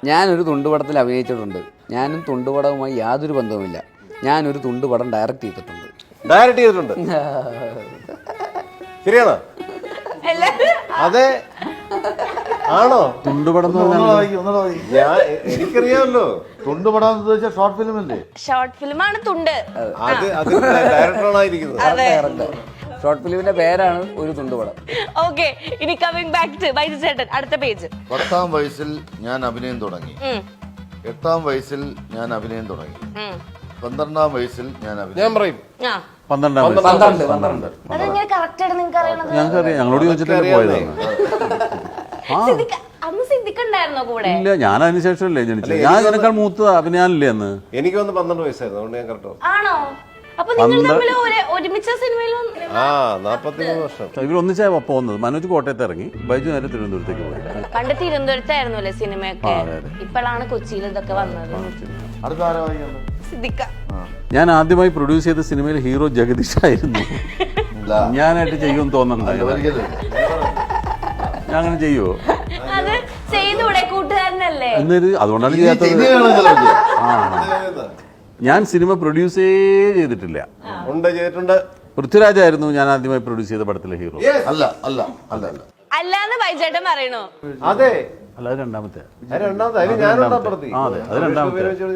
ഞാനൊരു തുണ്ടുപടത്തിൽ അഭിനയിച്ചിട്ടുണ്ട്. ഞാനും തുണ്ടുപടവുമായി യാതൊരു ബന്ധവുമില്ല. ഞാനൊരു തുണ്ടുപടം ഡയറക്റ്റ് ചെയ്തിട്ടുണ്ട്. ഡയറക്റ്റ് ചെയ്തിട്ടുണ്ട്. ശരിയാണോ? അതെ ആണോ? തുണ്ടുപടം ഞാൻ എനിക്കറിയാമല്ലോ. തുണ്ടുപടം എന്ന് വെച്ചാൽ ഷോർട്ട് ഫിലിം അല്ലേ? ഷോർട്ട് ഫിലിമാണ് തുണ്ട്. അത് ഡയറക്ടറായിരിക്കുന്നത്. ഷോർട്ട് ഫിലിമിന്റെ പേരാണ് ഒരു തുണ്ടുപടം. ഓക്കെ, ഇനി കമ്മിങ് ബാക്ക് ടു ബൈജു ചേട്ടൻ, അടുത്ത പേജ്. 10ാം വയസ്സിൽ ഞാൻ അഭിനയം തുടങ്ങി. 8ാം വയസ്സിൽ ഞാൻ അഭിനയം തുടങ്ങി. 12ാം വയസ്സിൽ ഞാൻ പറയും 12 അതെങ്ങനെ കറക്റ്റ് ആയിട്ട് നിങ്ങൾക്ക് അറിയണത്? ഞങ്ങൾക്കറിയാം, ഞങ്ങളോട് ചോദിച്ചിട്ടല്ലേ പോയതാണ്. അന്ന് സിദ്ദിഖുണ്ടായിരുന്നോ കൂടെ? ഇല്ല, ഞാൻ അതിന് ശേഷമല്ലേ ജനിച്ചത്. ഞാൻ ഇതിനേക്കാൾ മൂത്ത അഭിനയാനില്ലേ അന്ന്. എനിക്ക് വന്ന് 12 വയസ്സായിരുന്നു. അതുകൊണ്ട് ഞാൻ കറക്റ്റോ. ആണോ? അപ്പൊ നിങ്ങൾ തമ്മിൽ ഒരുമിച്ച സിനിമയിലും 43 വർഷം ഇവർ ഒന്നിച്ചാ പോകുന്നത്. മനോജ് കോട്ടയത്ത് ഇറങ്ങി, ബൈജു നേരെ തിരുവനന്തപുരത്തേക്ക് പോയി. പണ്ട് തിരുവനന്തപുരത്തായിരുന്നു അല്ലേ സിനിമയൊക്കെ? ഇപ്പോഴാണ് കൊച്ചിയിൽ ഇതൊക്കെ വന്നത്. അടുത്ത ആരാ സിദ്ദിഖ. ഞാൻ ആദ്യമായി പ്രൊഡ്യൂസ് ചെയ്ത സിനിമയിൽ ഹീറോ ജഗദീഷ് ആയിരുന്നു. ഞാനായിട്ട് ചെയ്യുമെന്ന് തോന്നുന്നുണ്ട്. ഞാൻ അങ്ങനെ ചെയ്യുവോ? അത് ചെയ്തൂടെ? കൂട്ടുകാരനല്ലേ? എന്നൊരു അതുകൊണ്ടാണ് ചെയ്യാത്തത്. ഞാൻ സിനിമ പ്രൊഡ്യൂസേ ചെയ്തിട്ടില്ല. ചെയ്തിട്ടുണ്ട്. പൃഥ്വിരാജായിരുന്നു ഞാൻ ആദ്യമായി പ്രൊഡ്യൂസ് ചെയ്ത പടത്തിലെ ഹീറോ. അല്ല അല്ല അല്ല അല്ല അല്ലാന്ന് ബൈജേട്ടൻ പറയണോ? അതെ, അല്ല, അത് രണ്ടാമത്തെ.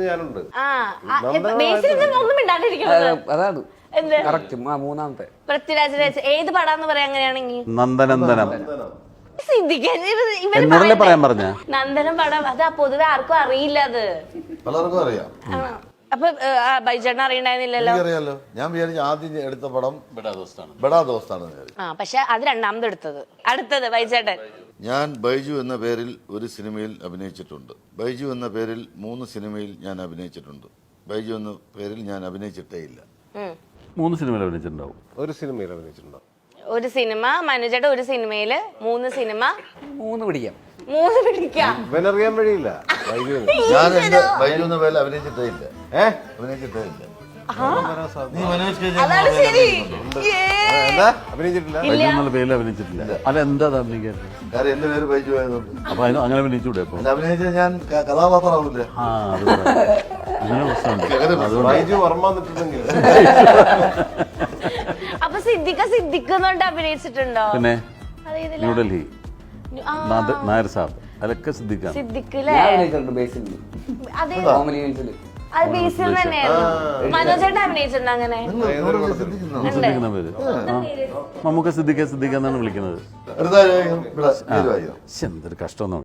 ഞാനുണ്ട്. ഒന്നും മിണ്ടാണ്ടിരിക്കുന്നത്. അതാണ് എന്ത്? കറക്റ്റ്. മൂന്നാമത്തെ പൃഥ്വിരാജിന്റെ ഏത് പടാന്ന് പറയാ അങ്ങനെയാണെങ്കിൽ? നന്ദനന്ദനം. സിദ്ദിഖൻ എന്നോടല്ലേ പറയാൻ പറഞ്ഞ? നന്ദനം പടം അത് പൊതുവെ ആർക്കും അറിയില്ല. അത് പലർക്കും അറിയാം. അപ്പൊ ബൈജേട്ടൻ അറിയണ്ടായിരുന്നില്ലല്ലോ. അറിയാലോ. ഞാൻ വിചാരിച്ചു ആദ്യം എടുത്ത പടം ബെടാ ദോസ്താണ്. പക്ഷെ അത് രണ്ടാമത് എടുത്തത്. അടുത്തത് ബൈജേട്ടൻ. ഞാൻ ബൈജു എന്ന പേരിൽ ഒരു സിനിമയിൽ അഭിനയിച്ചിട്ടുണ്ട്. ബൈജു എന്ന പേരിൽ 3 സിനിമയിൽ ഞാൻ അഭിനയിച്ചിട്ടുണ്ട്. ബൈജു എന്ന പേരിൽ ഞാൻ അഭിനയിച്ചിട്ടേ ഇല്ല. 3 സിനിമയിൽ അഭിനയിച്ചിട്ടുണ്ടാവും. ഒരു സിനിമയിൽ അഭിനയിച്ചിട്ടുണ്ടോ? ഒരു സിനിമ മനുജയുടെ, ഒരു സിനിമയില് 3 സിനിമ. 3 പിടിക്കാം. 3 പിടിക്കാം. ഇവനറിയാൻ വഴിയില്ല. ഞാൻ എന്റെ ബൈജു എന്ന പേരിൽ അഭിനയിച്ചിട്ടേ ഇല്ല. അഭിനയിച്ചിട്ടേ ഇല്ല. അതാണ് ശരി. അഭിനയിച്ചിട്ടില്ല. ബൈജു എന്നുള്ള പേരിൽ അഭിനയിച്ചിട്ടില്ല. അല്ല, എന്താ അഭിനയിക്കാൻ? കാരണം എന്റെ പേര് ബൈജു ആയതുകൊണ്ട്. അപ്പൊ അങ്ങനെ അഭിനയിച്ചൂടെ? അപ്പൊ അഭിനയിച്ച ഞാൻ കഥാപാത്രമാവില്ലേ? അങ്ങനെ പ്രശ്നമുണ്ട്. ബൈജു വർമ്മ എന്നിട്ടുണ്ടെങ്കിൽ അപ്പൊ സിദ്ദിഖ് അഭിനയിച്ചിട്ടുണ്ടോ? പിന്നെ ന്യൂഡൽഹി, നായർ സാബ്, അതൊക്കെ സിദ്ദിഖാണ്. സിദ്ദിഖിലെ ഞാൻ അഭിനയിച്ചിട്ടുണ്ട് ബേസിൽ. അത് കോമഡി ബേസിൽ. അത് ബേസിൽ തന്നെയായിരുന്നു. മനോജേട്ടൻ അഭിനയിച്ചിട്ടുണ്ട് അങ്ങനെ? സിദ്ദിഖിന്റെ പേര് മമ്മൂക്ക സിദ്ദിഖ എന്നാണ് വിളിക്കുന്നത്. എന്തൊരു കഷ്ടം.